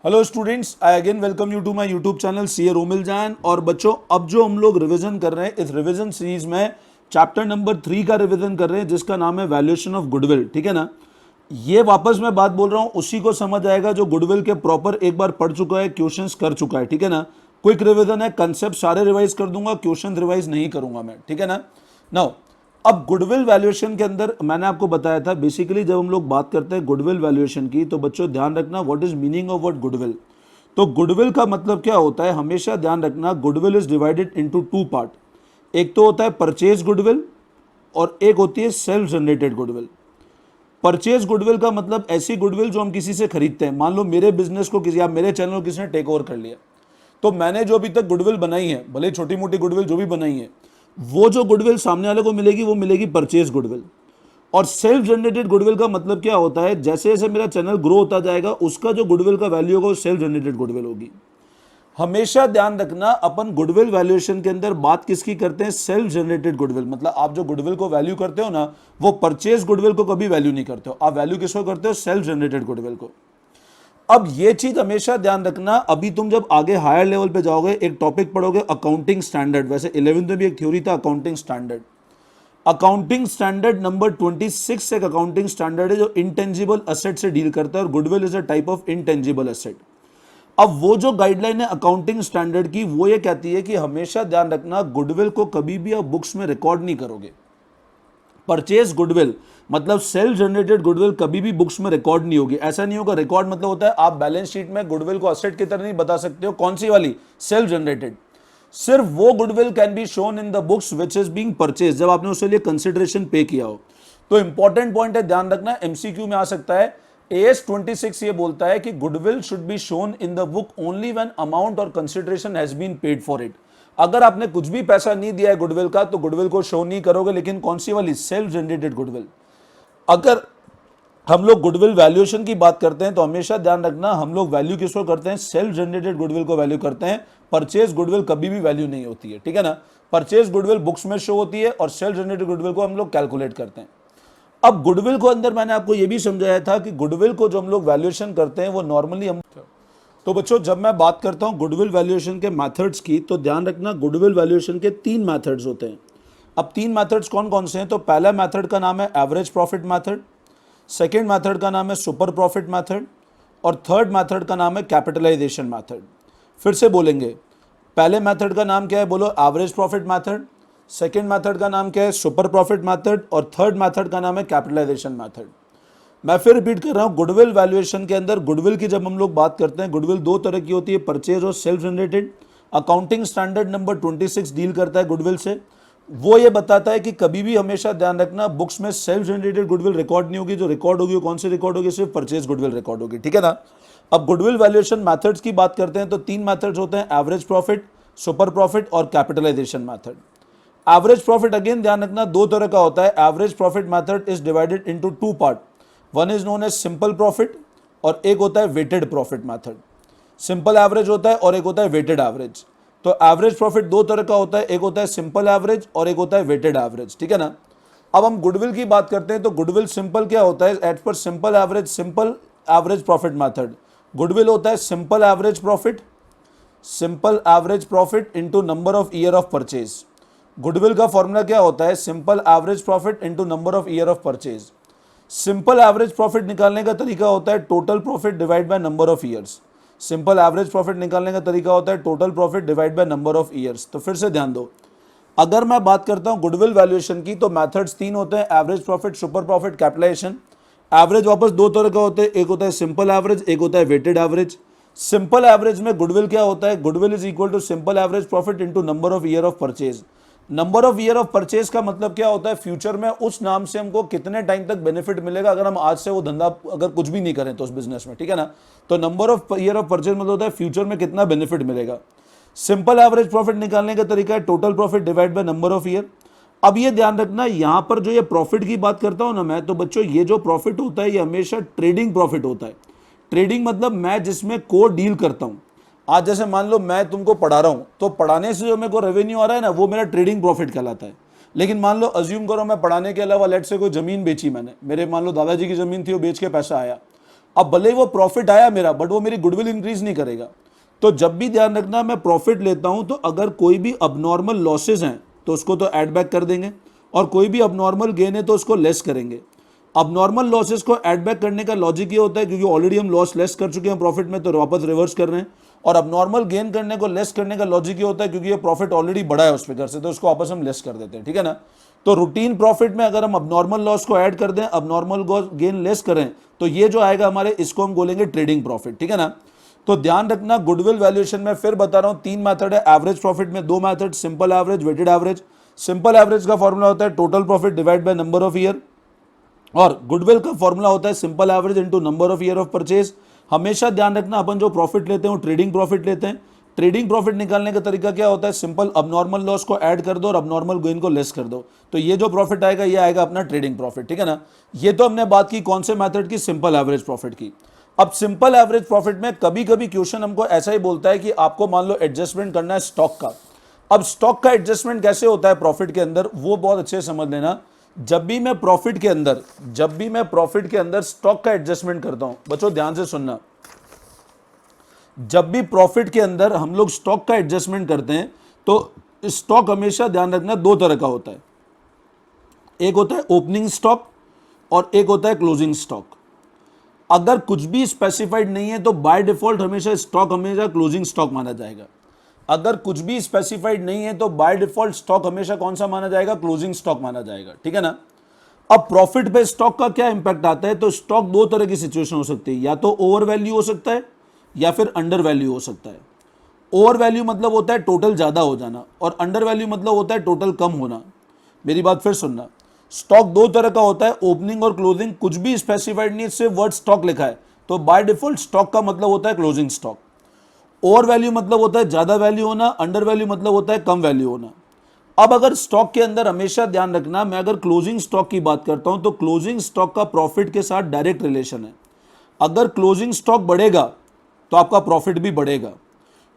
Hello students, I again welcome you to my YouTube channel CA Romil Jain. और बच्चों, अब जो हम लोग रिवीजन कर रहे हैं, इस रिवीजन सीरीज में चैप्टर नंबर 3 का रिवीजन कर रहे हैं, जिसका नाम है वैल्यूएशन ऑफ गुडविल। ठीक है ना। ये वापस मैं बात बोल रहा हूं, उसी को समझ आएगा जो गुडविल के प्रॉपर एक बार पढ़ चुका है, क्वेश्चंस कर चुका है। ठीक है ना। क्विक रिवीजन है, कंसेप्ट सारे रिवाइज कर दूंगा, क्वेश्चन रिवाइज नहीं करूंगा मैं। ठीक है ना। नाउ अब गुडविल वैल्यूएशन के अंदर मैंने आपको बताया था, बेसिकली जब हम लोग बात करते हैं गुडविल वैल्यूएशन की, तो बच्चों ध्यान रखना what is meaning of word goodwill. तो गुडविल का मतलब क्या होता है, हमेशा ध्यान रखना, goodwill is divided into two part. एक तो होता है परचेज गुडविल और एक होती है self generated goodwill. Purchase goodwill का मतलब ऐसी गुडविल जो हम किसी से खरीदते हैं। मान लो मेरे बिजनेस को किसी या मेरे चैनल को किसी ने टेक ओवर कर लिया, तो मैंने जो अभी तक गुडविल बनाई है, भले छोटी मोटी गुडविल जो भी बनाई है, वो जो गुडविल सामने वाले को मिलेगी वो मिलेगी परचेज गुडविल। और सेल्फ जनरेटेड गुडविल का मतलब क्या होता है, जैसे जैसे मेरा चैनल ग्रो होता जाएगा, उसका जो गुडविल का वैल्यू होगा वो सेल्फ जनरेटेड गुडविल होगी। हमेशा ध्यान रखना, अपन गुडविल वैल्यूएशन के अंदर बात किसकी करते हैं, सेल्फ जनरेटेड गुडविल। मतलब आप जो गुडविल को वैल्यू करते हो ना, वो परचेज गुडविल को कभी वैल्यू नहीं करते हो, आप वैल्यू किसको करते हो, सेल्फ जनरेटेड गुडविल को। अब ये चीज हमेशा ध्यान रखना, अभी तुम जब आगे हायर लेवल पे जाओगे, एक टॉपिक पढ़ोगे अकाउंटिंग स्टैंडर्ड। वैसे 11th में भी एक थ्योरी था accounting standard. Accounting standard number 26 एक अकाउंटिंग स्टैंडर्ड है जो इंटेंजिबल एसेट से डील करता है, और goodwill is a type of intangible asset. अब वो जो गाइडलाइन है अकाउंटिंग स्टैंडर्ड की, वो ये कहती है कि हमेशा ध्यान रखना, गुडविल को कभी भी आप बुक्स में रिकॉर्ड नहीं करोगे। परचेज गुडविल मतलब सेल्फ जनरेटेड गुडविल कभी भी बुक्स में रिकॉर्ड नहीं होगी। ऐसा नहीं होगा। रिकॉर्ड मतलब होता है आप बैलेंस शीट में गुडविल को असेट की तरह नहीं बता सकते हो। कौन सी वाली, सेल्फ जनरेटेड। सिर्फ वो goodwill can be shown in the books which is being purchase, जब आपने उसके लिए कंसिडरेशन पे किया हो। तो इंपॉर्टेंट पॉइंट है, ध्यान रखना, एमसीक्यू में आ सकता है। एएस 26 ये बोलता है कि goodwill should be shown in the book only when amount और consideration has been paid for it. अगर आपने कुछ भी पैसा नहीं दिया है गुडविल का, तो गुडविल को शो नहीं करोगे। लेकिन कौन सी वाली, सेल्फ जनरेटेड गुडविल। अगर हम लोग गुडविल वैल्यूएशन की बात करते हैं, तो हमेशा ध्यान रखना, हम लोग वैल्यू किसको करते हैं, सेल्फ जनरेटेड गुडविल को वैल्यू करते हैं। परचेज गुडविल कभी भी वैल्यू नहीं होती है। ठीक है ना। परचेज गुडविल बुक्स में शो होती है और सेल्फ जनरेटेड गुडविल को हम लोग कैलकुलेट करते हैं। अब गुडविल को अंदर मैंने आपको यह भी समझाया था कि गुडविल को जो हम लोग वैल्यूएशन करते हैं वो नॉर्मली हम, तो बच्चों जब मैं बात करता हूं गुडविल वैल्यूएशन के मेथड्स की, तो ध्यान रखना, गुडविल वैल्यूएशन के 3 मेथड्स होते हैं। अब 3 मेथड्स कौन कौन से हैं, तो पहला मेथड का नाम है average profit method, second method का नाम है सुपर प्रॉफिट मेथड, और थर्ड मेथड का नाम है कैपिटलाइजेशन मेथड। फिर से बोलेंगे, पहले मेथड का नाम क्या है, बोलो average profit method, second method का नाम क्या है, सुपर प्रॉफिट मेथड, और थर्ड मेथड का नाम है कैपिटलाइजेशन मेथड। मैं फिर रिपीट कर रहा हूं, गुडविल वैल्यूएशन के अंदर गुडविल की जब हम लोग बात करते हैं, गुडविल 2 तरह की होती है, परचेज और self generated. Accounting standard number 26 deal करता है गुडविल से। वो ये बताता है कि कभी भी हमेशा ध्यान रखना, बुक्स में सेल्फ जनरेटेड गुडविल रिकॉर्ड नहीं होगी। जो रिकॉर्ड होगी वो कौन सी रिकॉर्ड होगी, सिर्फ परचेज गुडविल रिकॉर्ड होगी। ठीक है ना। अब गुडविल वैल्यूएशन मेथड्स की बात करते हैं, तो 3 मेथड्स होते हैं, एवरेज प्रॉफिट, सुपर प्रॉफिट और capitalisation method. Average profit again ध्यान रखना 2 तरह का होता है। Average profit method is divided into 2 part. One is known as simple profit और एक होता है weighted profit method. Simple average होता है और एक होता है वेटेड एवरेज। तो एवरेज प्रॉफिट 2 तरह का होता है, एक होता है सिंपल एवरेज और एक होता है वेटेड एवरेज। ठीक है ना। अब हम गुडविल की बात करते हैं, तो गुडविल सिंपल क्या होता है, as per simple average profit method, goodwill होता है simple average profit into number of year of purchase. Goodwill का फॉर्मूला क्या होता है, simple average profit into number of year of purchase. Simple average profit निकालने का तरीका होता है total profit divide by number of years. Simple average profit निकालने का तरीका होता है total profit divide by number of years. तो फिर से ध्यान दो, अगर मैं बात करता हूं गुडविल वैल्यूएशन की, तो मेथड्स 3 होते हैं, average profit, super profit, capitalisation. Average वापस 2 तरह का होता है, एक होता है सिंपल एवरेज, एक होता है वेटेड एवरेज। सिंपल एवरेज में गुडविल क्या होता है, goodwill is equal to simple average profit into number of year of purchase. Number of year of purchase का मतलब क्या होता है, फ्यूचर में उस नाम से हमको कितने टाइम तक बेनिफिट मिलेगा अगर हम आज से वो धंधा अगर कुछ भी नहीं करें तो उस बिजनेस में। ठीक है ना। तो number of year of purchase मतलब होता है फ्यूचर में कितना बेनिफिट मिलेगा। सिंपल एवरेज प्रॉफिट निकालने का तरीका है total profit divide by number of year. अब ये ध्यान रखना, यहां पर जो ये प्रॉफिट की बात करता हूं ना मैं, तो बच्चों ये जो प्रॉफिट होता है ये हमेशा ट्रेडिंग प्रॉफिट होता है। ट्रेडिंग मतलब मैं जिसमें को डील करता हूं। आज जैसे मान लो मैं तुमको पढ़ा रहा हूं, तो पढ़ाने से जो मेरे को रेवेन्यू आ रहा है ना, वो मेरा ट्रेडिंग प्रॉफिट कहलाता है। लेकिन मान लो अज्यूम करो मैं पढ़ाने के अलावा लेट से कोई जमीन बेची मैंने, मेरे मान लो दादाजी की जमीन थी, वो बेच के पैसा आया, अब भले ही वो प्रॉफिट आया मेरा, बट वो मेरी गुडविल इंक्रीज नहीं करेगा। तो जब भी ध्यान रखना मैं प्रॉफिट लेता हूं तो अगर कोई भी अबनॉर्मल लॉसेज हैं तो उसको तो ऐड बैक कर देंगे, और कोई भी अबनॉर्मल गेन है तो उसको लेस करेंगे। अबनॉर्मल लॉसेज को ऐड बैक करने का लॉजिक ये होता है क्योंकि ऑलरेडी हम लॉस लेस कर चुके हैं प्रॉफिट में, तो वापस रिवर्स कर रहे हैं। और अबनॉर्मल गेन करने को लेस करने का लॉजिक ये होता है क्योंकि ये प्रॉफिट ऑलरेडी बढ़ा है उस फिगर से, तो उसको वापस हम लेस कर देते हैं, ठीक है ना। तो रूटीन प्रॉफिट में अगर हम अबनॉर्मल लॉस को ऐड कर दें, अबनॉर्मल गेन लेस करें, तो ये जो आएगा हमारे, इसको हम बोलेंगे ट्रेडिंग प्रॉफिट, ठीक है ना। तो ध्यान रखना गुडविल वैल्यूएशन में फिर बता रहा हूं 3 मेथड है, एवरेज प्रॉफिट में 2 method, simple average, weighted average. Simple average का फॉर्मूला होता है total profit divide by number of year, और गुडविल का फॉर्मूला होता है simple average into number of year of purchase. हमेशा ध्यान रखना अपन जो प्रॉफिट लेते हैं वो ट्रेडिंग प्रॉफिट लेते हैं। ट्रेडिंग प्रॉफिट निकालने का तरीका क्या होता है, सिंपल अबनॉर्मल लॉस को ऐड कर दो और अबनॉर्मल गेन को लेस कर दो, तो ये जो प्रॉफिट आएगा ये आएगा अपना ट्रेडिंग प्रॉफिट, ठीक है ना। ये तो हमने बात की कौन से मेथड की, सिंपल एवरेज प्रॉफिट की। अब सिंपल एवरेज प्रॉफिट में कभी कभी क्वेश्चन हमको ऐसा ही बोलता है कि आपको मान लो एडजस्टमेंट करना है स्टॉक का। अब स्टॉक का एडजस्टमेंट कैसे होता है प्रॉफिट के अंदर, वो बहुत अच्छे से समझ लेना। जब भी मैं प्रॉफिट के अंदर स्टॉक का एडजस्टमेंट करता हूं, बच्चों ध्यान से सुनना, जब भी प्रॉफिट के अंदर हम लोग स्टॉक का एडजस्टमेंट करते हैं तो स्टॉक हमेशा ध्यान रखना 2 तरह का होता है, एक होता है ओपनिंग स्टॉक और एक होता है क्लोजिंग स्टॉक। अगर कुछ भी स्पेसिफाइड नहीं है तो बाय डिफॉल्ट हमेशा स्टॉक हमेशा क्लोजिंग स्टॉक माना जाएगा। अगर कुछ भी स्पेसिफाइड नहीं है तो बाय डिफॉल्ट स्टॉक हमेशा कौन सा माना जाएगा, क्लोजिंग स्टॉक माना जाएगा, ठीक है ना। अब प्रॉफिट पे स्टॉक का क्या इंपैक्ट आता है, तो स्टॉक 2 तरह की सिचुएशन हो सकती है, या तो ओवर वैल्यू हो सकता है या फिर अंडर वैल्यू हो सकता है। ओवर वैल्यू मतलब होता है टोटल ज्यादा हो जाना, और अंडर वैल्यू मतलब होता है टोटल कम होना। मेरी बात फिर सुनना, स्टॉक 2 तरह का होता है, ओपनिंग और क्लोजिंग। कुछ भी स्पेसिफाइड नहीं, सिर्फ वर्ड स्टॉक लिखा है तो बाय डिफॉल्ट स्टॉक का मतलब होता है क्लोजिंग स्टॉक। ओवर वैल्यू मतलब होता है ज्यादा वैल्यू होना, अंडर वैल्यू मतलब होता है कम वैल्यू होना। अब अगर स्टॉक के अंदर हमेशा ध्यान रखना, मैं अगर क्लोजिंग स्टॉक की बात करता हूं तो क्लोजिंग स्टॉक का प्रॉफिट के साथ डायरेक्ट रिलेशन है। अगर क्लोजिंग स्टॉक बढ़ेगा तो आपका प्रॉफिट भी बढ़ेगा।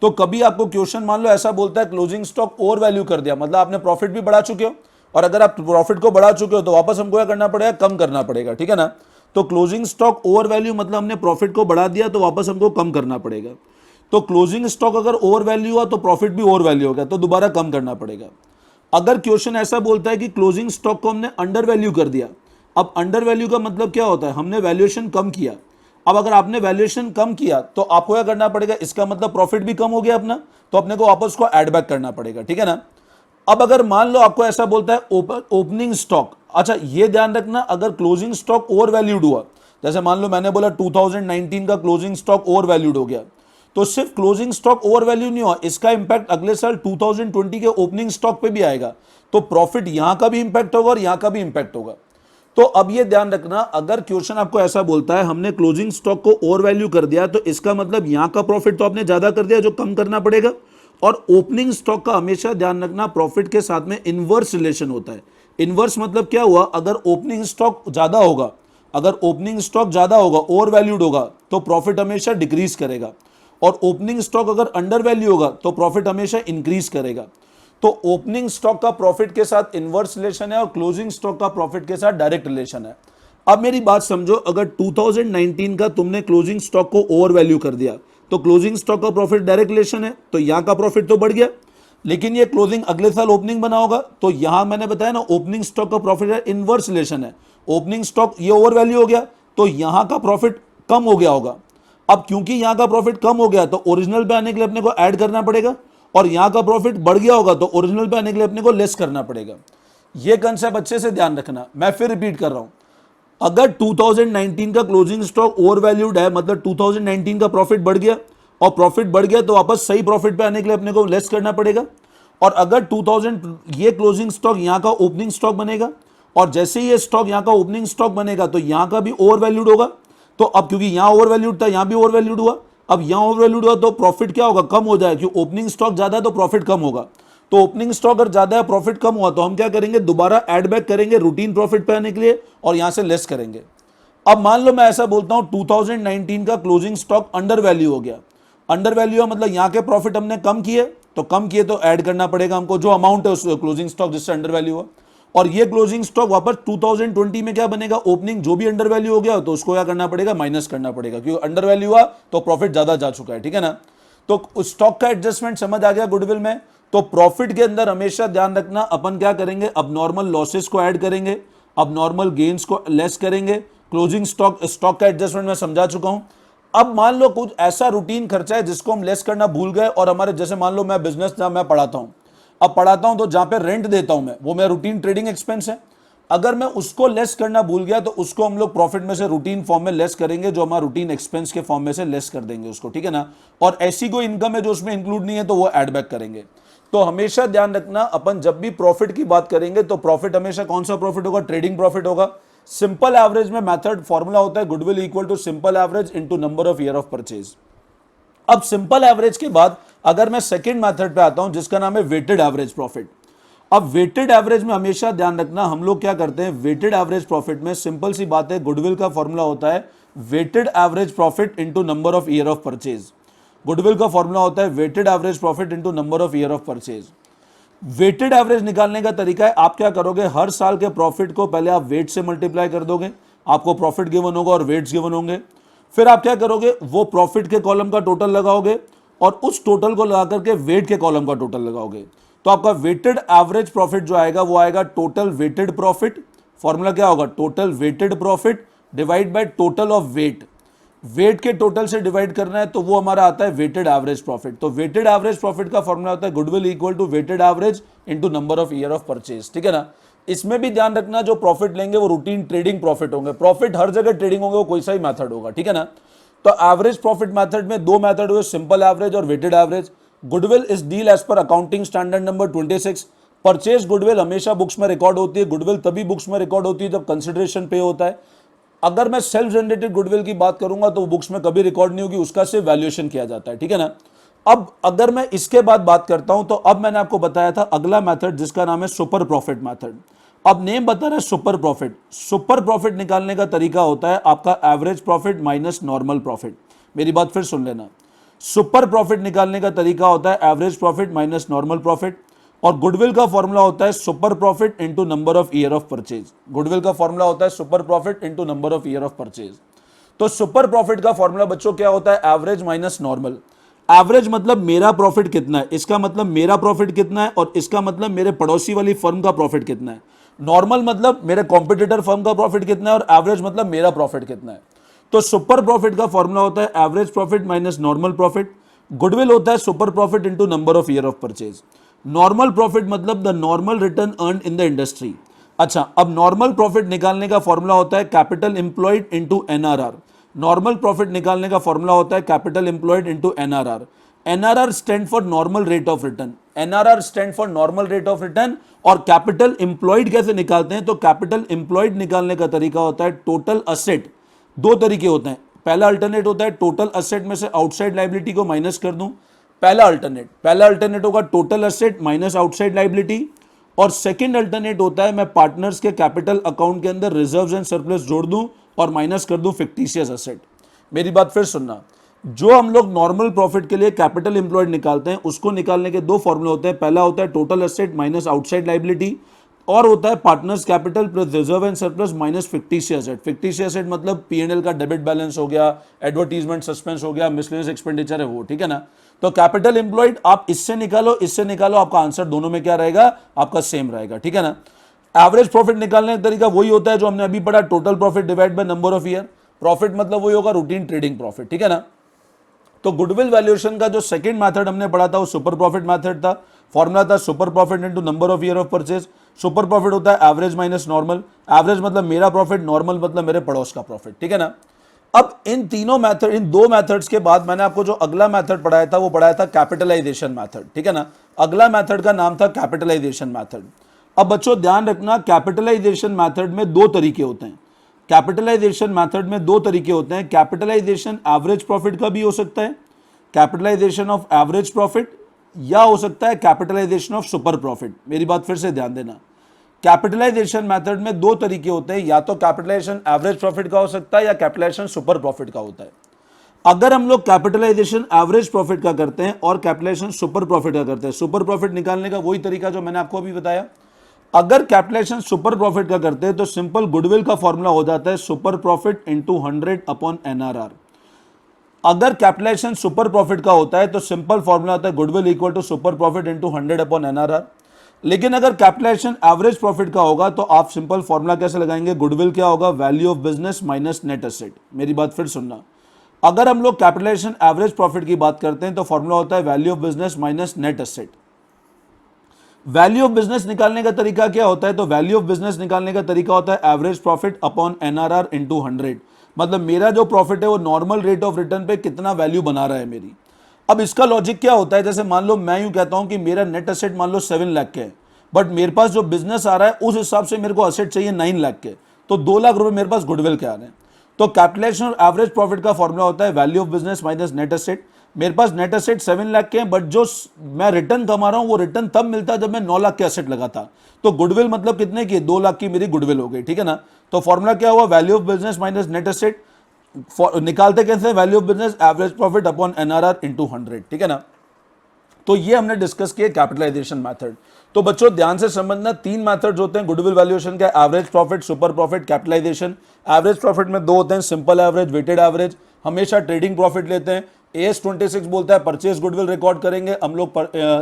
तो कभी आपको क्वेश्चन मान लो ऐसा बोलता है क्लोजिंग स्टॉक ओवर वैल्यू कर दिया, मतलब आपने प्रॉफिट भी बढ़ा चुके हो, और अगर आप प्रॉफिट को बढ़ा चुके हो तो वापस हमको क्या करना पड़ेगा, कम करना पड़ेगा, ठीक है ना। तो क्लोजिंग स्टॉक ओवर वैल्यू मतलब हमने प्रॉफिट को बढ़ा दिया तो वापस हमको कम करना पड़ेगा। तो क्लोजिंग स्टॉक अगर ओवर वैल्यू हुआ तो प्रॉफिट भी ओवर वैल्यू हो गया, तो दोबारा कम करना पड़ेगा। अगर क्वेश्चन ऐसा बोलता है कि क्लोजिंग स्टॉक को हमने अंडर वैल्यू कर दिया, अब अंडर वैल्यू का मतलब क्या होता है, हमने वैल्यूएशन कम किया। अब अगर आपने वैल्यूएशन कम किया तो आपको क्या करना पड़ेगा, इसका मतलब प्रॉफिट भी कम हो गया अपना, तो अपने को वापस को ऐड बैक करना पड़ेगा, ठीक है ना। अब अगर मान लो आपको ऐसा बोलता है ओपनिंग स्टॉक, अच्छा ये ध्यान रखना, अगर क्लोजिंग स्टॉक ओवर वैल्यूड हुआ, जैसे मान लो मैंने बोला 2019 का क्लोजिंग स्टॉक ओवर वैल्यूड हो गया, तो सिर्फ क्लोजिंग स्टॉक ओवर वैल्यू नहीं हुआ, इसका इंपैक्ट अगले साल 2020 के ओपनिंग स्टॉक पे भी आएगा, तो प्रॉफिट यहां का भी इंपैक्ट होगा और यहां का भी इंपैक्ट होगा। तो अब ये ध्यान रखना, अगर क्वेश्चन आपको ऐसा बोलता है हमने क्लोजिंग स्टॉक को ओवर वैल्यू कर दिया, तो इसका मतलब यहां का प्रॉफिट तो आपने ज्यादा कर दिया जो कम करना पड़ेगा। और ओपनिंग स्टॉक का हमेशा ध्यान रखना प्रॉफिट के साथ में इनवर्स रिलेशन होता है। इनवर्स मतलब क्या हुआ, अगर ओपनिंग स्टॉक ज्यादा होगा, अगर ओपनिंग स्टॉक ज्यादा होगा, ओवर वैल्यूड होगा, तो प्रॉफिट हमेशा डिक्रीज करेगा, और ओपनिंग स्टॉक अगर अंडर वैल्यू होगा तो प्रॉफिट हमेशा इंक्रीज करेगा। तो ओपनिंग स्टॉक का प्रॉफिट के साथ इनवर्स रिलेशन है और क्लोजिंग स्टॉक का प्रॉफिट के साथ डायरेक्ट रिलेशन है। अब मेरी बात समझो, अगर 2019 का तुमने क्लोजिंग स्टॉक को ओवर वैल्यू कर दिया तो क्लोजिंग स्टॉक का प्रॉफिट डायरेक्ट रिलेशन है, तो यहां का प्रॉफिट तो बढ़ गया, लेकिन ये क्लोजिंग अगले साल ओपनिंग बना होगा, तो यहां मैंने बताया ना ओपनिंग स्टॉक का प्रॉफिट है इनवर्स रिलेशन है। ओपनिंग स्टॉक ये ओवर वैल्यू हो गया तो यहां का प्रॉफिट कम हो गया होगा। अब क्योंकि यहां का प्रॉफिट कम हो गया तो ओरिजिनल पे आने के लिए अपने को ऐड करना पड़ेगा, और यहां का प्रॉफिट बढ़ गया होगा तो ओरिजिनल पे आने के लिए अपने को लेस करना पड़ेगा। यह कंसेप्ट अच्छे से ध्यान रखना। मैं फिर रिपीट कर रहा हूं, अगर 2019 का क्लोजिंग स्टॉक ओवर वैल्यूड है, मतलब 2019 का प्रॉफिट बढ़ गया, और प्रॉफिट बढ़ गया तो वापस सही प्रॉफिट पे आने के लिए अपने को लेस करना पड़ेगा। और अगर 2000 ये क्लोजिंग स्टॉक यहां का ओपनिंग स्टॉक बनेगा, और जैसे ही ये स्टॉक यहां का ओपनिंग स्टॉक बनेगा तो यहां का भी ओवर वैल्यूड होगा, तो अब क्योंकि यहां ओवर वैल्यूड था यहां भी ओवर वैल्यूड हुआ, अब यहां ओवर वैल्यूड हुआ तो प्रॉफिट क्या होगा, कम हो जाएगा, क्योंकि ओपनिंग स्टॉक ज्यादा है तो प्रॉफिट कम होगा। तो ओपनिंग स्टॉक अगर ज्यादा है प्रॉफिट कम हुआ तो हम क्या करेंगे, दोबारा ऐड बैक करेंगे रूटीन प्रॉफिट पे आने के लिए और यहां से लेस करेंगे। अब मान लो मैं ऐसा बोलता हूं 2019 का क्लोजिंग स्टॉक अंडर वैल्यू हो गया, अंडर वैल्यू है मतलब यहां के प्रॉफिट हमने कम किए, तो कम किए तो ऐड करना पड़ेगा हमको जो अमाउंट है उस क्लोजिंग स्टॉक जिससे अंडर वैल्यू हुआ। और ये क्लोजिंग स्टॉक वापस 2020 में क्या बनेगा, ओपनिंग जो भी अंडर वैल्यू हो गया तो उसको क्या करना पड़ेगा, माइनस करना पड़ेगा, क्योंकि अंडर वैल्यू हुआ तो प्रॉफिट ज्यादा जा चुका है, ठीक है ना। तो स्टॉक का एडजस्टमेंट समझ आ गया गुडविल में। तो प्रॉफिट के अंदर हमेशा ध्यान रखना, अपन क्या करेंगे, अब नॉर्मल लॉसेस को ऐड करेंगे, अब नॉर्मल गेन्स को लेस करेंगे। क्लोजिंग स्टॉक का एडजस्टमेंट मैं समझा चुका हूं। अब मान लो कुछ ऐसा रूटीन खर्चा है जिसको हम लेस करना भूल गए, और हमारे जैसे मान लो मैं बिजनेस जहां मैं पढ़ाता हूं, अब पढ़ाता हूं तो जहां पे रेंट देता हूं मैं, वो मेरा रूटीन ट्रेडिंग एक्सपेंस है। अगर मैं उसको लेस करना भूल गया तो उसको हम लोग प्रॉफिट में से रूटीन फॉर्म में लेस करेंगे, जो हमारा रूटीन एक्सपेंस के फॉर्म में से लेस कर देंगे उसको, ठीक है ना। और ऐसी कोई इनकम है जो उसमें इंक्लूड नहीं है तो वो एड बैक करेंगे। तो हमेशा ध्यान रखना, अपन जब भी प्रॉफिट की बात करेंगे तो प्रॉफिट हमेशा कौन सा प्रॉफिट होगा, ट्रेडिंग प्रॉफिट होगा। सिंपल एवरेज में मेथड फॉर्मूला होता है goodwill equal to simple average into number of year of purchase. अब सिंपल एवरेज के बाद अगर मैं सेकंड मेथड पे आता हूं जिसका नाम है वेटेड एवरेज प्रॉफिट। अब वेटेड एवरेज में हमेशा ध्यान रखना, हम लोग क्या करते हैं, वेटेड एवरेज प्रॉफिट में सिंपल सी बात है, गुडविल का फॉर्मूला होता है weighted average profit into number of year of purchase. Goodwill का फॉर्मूला होता है weighted average profit into number of year of purchase. Weighted average निकालने का तरीका है, आप क्या करोगे, हर साल के प्रॉफिट को पहले आप वेट से मल्टीप्लाई कर दोगे, आपको प्रॉफिट गिवन होगा और वेट्स गिवन होंगे। फिर आप क्या करोगे, वो प्रॉफिट के कॉलम का टोटल लगाओगे और उस टोटल को लगा करके वेट के कॉलम का टोटल लगाओगे। तो आपका वेटेड एवरेज प्रॉफिट जो आएगा वो आएगा टोटल वेटेड प्रॉफिट। फॉर्मूला क्या होगा, total weighted profit divide by total of weight. Weight के टोटल से डिवाइड करना है तो वो हमारा आता है वेटेड एवरेज प्रॉफिट। तो वेटेड एवरेज प्रॉफिट का फॉर्मूला होता है goodwill equal to weighted average into number of year of purchase, ठीक है ना। इसमें भी ध्यान रखना, जो प्रॉफिट लेंगे वो रूटीन ट्रेडिंग प्रॉफिट होंगे, प्रॉफिट हर जगह ट्रेडिंग होंगे, वो कोई सा ही मेथड होगा, ठीक है ना। तो एवरेज प्रॉफिट मेथड में दो मेथड हुए, सिंपल एवरेज और weighted average. Goodwill is deal as per accounting standard number 26। Purchase goodwill हमेशा बुक्स में रिकॉर्ड होती है, गुडविल तभी बुक्स में रिकॉर्ड होती है जब कंसिडरेशन पे होता है। अगर मैं सेल्फ जनरेटेड गुडविल की बात करूंगा तो बुक्स में कभी रिकॉर्ड नहीं होगी, उसका सिर्फ वैल्यूएशन किया जाता है, ठीक है ना। अब अगर मैं इसके बाद बात करता हूं तो अब मैंने आपको बताया था अगला मेथड जिसका नाम है सुपर प्रॉफिट मेथड। अब नेम बता रहा है सुपर प्रॉफिट। सुपर प्रॉफिट निकालने का तरीका होता है आपका average profit minus normal profit. मेरी बात फिर सुन लेना, सुपर प्रॉफिट निकालने का तरीका होता है average profit minus normal profit, और गुडविल का फॉर्मूला होता है super profit into number of year of purchase. Goodwill का फॉर्मूला होता है super profit into number of year of purchase. तो सुपर प्रॉफिट का फॉर्मूला बच्चों क्या होता है, एवरेज माइनस नॉर्मल। एवरेज मतलब मेरा प्रॉफिट कितना है, इसका मतलब मेरा प्रॉफिट कितना है, और इसका मतलब मेरे पड़ोसी वाली फर्म का प्रॉफिट कितना है। नॉर्मल मतलब मेरे कॉम्पिटिटर फर्म का प्रॉफिट कितना है, और एवरेज मतलब मेरा प्रॉफिट कितना है। तो सुपर प्रॉफिट का फॉर्मूला होता है average profit minus normal profit. Goodwill होता है super profit into number of year of purchase. Normal profit मतलब the normal return earn in the industry. अच्छा, अब नॉर्मल प्रॉफिट निकालने का फॉर्मूला होता है capital employed into NRR. Normal profit निकालने का फॉर्मूला होता है capital employed into NRR. NRR stand for normal rate of return. NRR stand for normal rate of return. और कैपिटल एम्प्लॉयड कैसे निकालते हैं, तो कैपिटल एम्प्लॉयड निकालने का तरीका होता है टोटल असेट। दो तरीके होते हैं, पहला अल्टरनेट होता है टोटल असेट में से आउटसाइड लायबिलिटी को माइनस कर दूं, पहला अल्टरनेट होगा total asset minus outside liability. और सेकंड अल्टरनेट होता है मैं पार्टनर्स के कैपिटल अकाउंट के अंदर रिजर्व्स एंड सरप्लस जोड़ दूं और माइनस कर दूं फिक्टिशियस असेट। मेरी बात फिर सुनना, जो हम लोग नॉर्मल प्रॉफिट के लिए कैपिटल एम्प्लॉयड निकालते हैं उसको निकालने के दो फॉर्मूले होते हैं, पहला होता है total asset minus outside liability, और होता है partners capital plus reserve and surplus minus fictitious asset. Fictitious asset मतलब पीएनएल का डेबिट बैलेंस हो गया, एडवर्टीजमेंट सस्पेंस हो गया, मिसलेनियस एक्सपेंडिचर है वो, ठीक है ना। तो कैपिटल एम्प्लॉयड आप इससे निकालो, आपका आंसर दोनों में क्या रहेगा, आपका सेम रहेगा, ठीक है ना। एवरेज प्रॉफिट निकालने का तरीका वही होता है जो हमने अभी पढ़ा, total profit divide by number of year. Profit मतलब वही होगा रूटीन ट्रेडिंग प्रॉफिट, ठीक है ना। तो गुडविल वैल्यूएशन का जो सेकंड मेथड हमने पढ़ा था वो सुपर प्रॉफिट मेथड था। फॉर्मूला था super profit into number of year of purchase. Super profit होता है एवरेज माइनस नॉर्मल। एवरेज मतलब मेरा प्रॉफिट, नॉर्मल मतलब मेरे पड़ोस का प्रॉफिट, ठीक है ना। अब इन दो मेथड्स के बाद मैंने आपको जो अगला मेथड पढ़ाया था वो पढ़ाया था कैपिटलाइजेशन मेथड, ठीक है ना। अगला मेथड का नाम था कैपिटलाइजेशन मेथड। अब बच्चों ध्यान रखना, कैपिटलाइजेशन मेथड में दो तरीके होते हैं। कैपिटलाइजेशन मेथड में दो तरीके होते हैं, कैपिटलाइजेशन एवरेज प्रॉफिट का भी हो सकता है, कैपिटलाइजेशन ऑफ एवरेज प्रॉफिट, या हो सकता है कैपिटलाइजेशन ऑफ सुपर प्रॉफिट। मेरी बात फिर से ध्यान देना, कैपिटलाइजेशन मेथड में दो तरीके होते हैं, या तो कैपिटलाइजेशन एवरेज प्रॉफिट का हो सकता है या कैपिटलाइजेशन सुपर प्रॉफिट का होता है। अगर हम लोग कैपिटलाइजेशन एवरेज प्रॉफिट का करते हैं और कैपिटलाइजेशन सुपर प्रॉफिट का करते हैं, सुपर प्रॉफिट निकालने का वही तरीका जो मैंने आपको अभी बताया। अगर कैपिटलाइजेशन सुपर प्रॉफिट का करते हैं तो सिंपल गुडविल का फॉर्मूला हो जाता है super profit into 100 upon NRR. अगर कैपिटलाइजेशन सुपर प्रॉफिट का होता है तो सिंपल फॉर्मूला होता है goodwill equal to super profit into 100 upon NRR. लेकिन अगर कैपिटलाइजेशन एवरेज प्रॉफिट का होगा तो आप सिंपल फॉर्मूला कैसे लगाएंगे, गुडविल क्या होगा, value of business minus net asset. मेरी बात फिर सुनना, अगर हम लोग कैपिटलाइजेशन एवरेज प्रॉफिट की बात करते हैं तो फॉर्मूला होता है value of business minus net asset. Value of business निकालने का तरीका क्या होता है, तो वैल्यू ऑफ बिजनेस निकालने का तरीका होता है average profit upon NRR into 100। मतलब मेरा जो प्रॉफिट है वो नॉर्मल रेट ऑफ रिटर्न पे कितना वैल्यू बना रहा है मेरी। अब इसका लॉजिक क्या होता है, जैसे मान लो मैं यूं कहता हूं कि मेरा नेट एसेट मान लो 7 लाख के है, बट मेरे पास जो बिजनेस आ रहा है उस हिसाब से मेरे को एसेट चाहिए 9 लाख के, तो 2 लाख रुपए मेरे पास गुडविल के आ रहे हैं। तो कैपिटलाइजेशन एवरेज प्रॉफिट का फॉर्मूला होता है value of business minus net asset. मेरे पास नेट एसेट 7 लाख के हैं, बट जो मैं रिटर्न कमा रहा हूं वो रिटर्न तब मिलता है जब मैं 9 लाख के एसेट लगाता। तो गुडविल मतलब कितने की, 2 लाख की मेरी गुडविल हो गई, ठीक है ना। तो फॉर्मूला क्या हुआ, value of business minus net asset. निकालते कैसे, value of business average profit upon NRR into 100, ठीक है ना। तो ये हमने डिस्कस किया कैपिटलाइजेशन मेथड। तो बच्चों ध्यान से समझना, 3 मेथड्स होते हैं गुडविल वैल्यूएशन का, average profit, super profit, capitalisation. Average profit में 2 होते हैं, सिंपल एवरेज, वेटेड एवरेज। हमेशा ट्रेडिंग प्रॉफिट लेते हैं। AS26 बोलता है परचेज गुडविल रिकॉर्ड करेंगे, हम लोग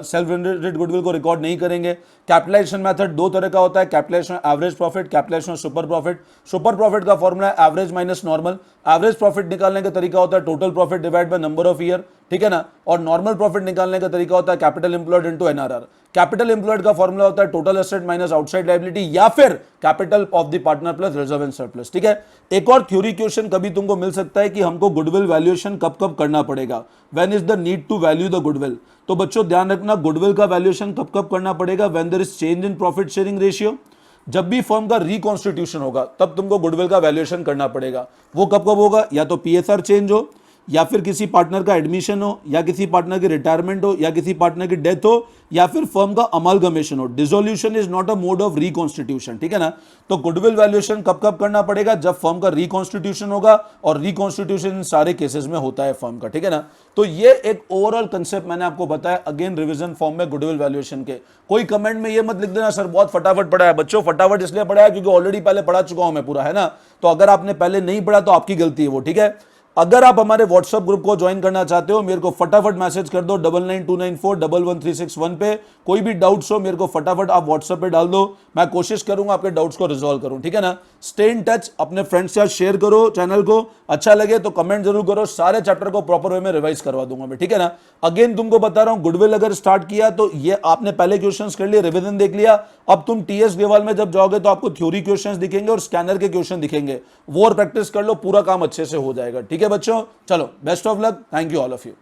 सेल्फ जनरेटेड गुडविल को रिकॉर्ड नहीं करेंगे। कैपिटलाइजेशन मेथड 2 तरह का होता है, capitalisation average profit, capitalisation super profit. Super profit का फॉर्मूला है average minus normal. Average profit निकालने का तरीका होता है total profit divide by number of year, ठीक है ना। और नॉर्मल प्रॉफिट निकालने का तरीका होता है capital employed into NRR. Capital employed का फॉर्मूला होता है total asset minus outside liability, या फिर capital of the partner plus reserve and surplus, ठीक है। एक और थ्योरी क्वेश्चन कभी तुमको मिल सकता है कि हमको गुडविल वैल्यूएशन कब कब करना पड़ेगा, when is the need to value the goodwill. तो बच्चों ध्यान रखना, गुडविल का वैल्यूएशन कब कब करना पड़ेगा, when there is change in profit sharing ratio. जब भी फर्म का रिकॉन्स्टिट्यूशन होगा तब तुमको गुडविल का वैल्यूएशन करना पड़ेगा। वो कब कब होगा, या तो पीएसआर चेंज हो, या फिर किसी पार्टनर का एडमिशन हो, या किसी पार्टनर की रिटायरमेंट हो, या किसी पार्टनर की डेथ हो, या फिर फर्म का अमालगमेशन हो। Dissolution is not a mode of reconstitution, ठीक है ना। तो गुडविल वैल्यूएशन कब कब करना पड़ेगा, जब फर्म का रिकॉन्स्टिट्यूशन होगा, और रिकॉन्स्टिट्यूशन सारे केसेस में होता है फर्म का, ठीक है ना। तो ये एक ओवरऑल कंसेप्ट मैंने आपको बताया, अगेन रिवीजन फॉर्म में गुडविल वैल्यूएशन के। कोई कमेंट में ये मत लिख देना सर बहुत फटाफट पढ़ा है। बच्चों फटाफट इसलिए पढ़ा है क्योंकि ऑलरेडी पहले पढ़ा चुका हूं मैं पूरा, है ना। तो अगर आपने पहले नहीं पढ़ा तो आपकी गलती है वो, ठीक है। अगर आप हमारे व्हाट्सएप ग्रुप को ज्वाइन करना चाहते हो, मेरे को फटाफट मैसेज कर दो 9929411361 पे। कोई भी डाउट्स हो मेरे को फटाफट आप व्हाट्सएप पे डाल दो, मैं कोशिश करूंगा आपके डाउट्स को रिजॉल्व करूं, ठीक है ना। स्टे इन टच, अपने फ्रेंड्स के साथ शेयर करो चैनल को, अच्छा लगे तो कमेंट जरूर करो, सारे चैप्टर को प्रॉपर वे में रिवाइज करवा दूंगा मैं, ठीक है ना। अगेन तुमको बता रहा हूं, गुडविल अगर स्टार्ट किया तो ये आपने पहले क्वेश्चंस कर लिए, रिवीजन देख लिया। अब तुम टीएस ग्रेवाल में जब जाओगे तो आपको थ्योरी क्वेश्चंस दिखेंगे और स्कैनर के क्वेश्चन दिखेंगे, वो और प्रैक्टिस कर लो, पूरा काम अच्छे से हो जाएगा, ठीक है बच्चों। चलो best of luck, thank you all of you.